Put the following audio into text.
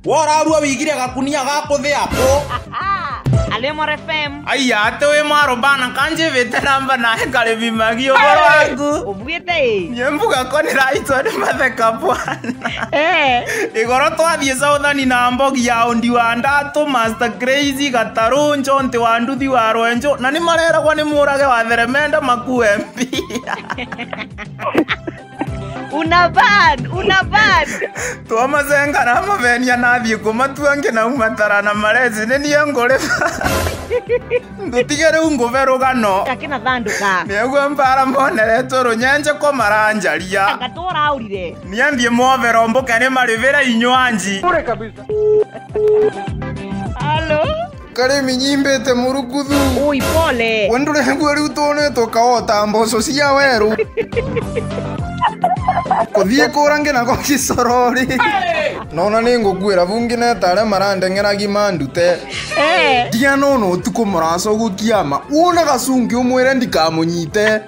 Wora rua wigire gakunia gakuthia ko. Alemor FM. Aya ate we maro bana kanje veteramba na kale bimagio boro wangu. Obugete. Nyembuga koni raitwa ni matheka bwana. Igoro twathie Southern na mbogi ya undi wa ndatu Master Crazy Gataru Njonte wa nduthi wa Rwenjo na ni marera kwa ni murage wa Theremenda makue MP. Unaban. Tuoma zenga na mavenia na thie kumatuange na umatara na marezi ni niye ngore. Ndutigere ungovero gano. Akina thanduka. Niegwe mbara monere toro nyenje ko maranjaria. Gatora aurire. Niambie movero mboka ni marivera inywanji. Pure kabisa. Halo. Kare minyimbete muruguthu. Oi pole. Wendure hengwe riu tone tokaota mboco cia weru. Kuthie kurange na gokisorori. Nona ni ngugwira bungi na tare marandengeragia mandute. Dia nono utuko muraco gukiama. Wona gasungi umwire ndikamunyite.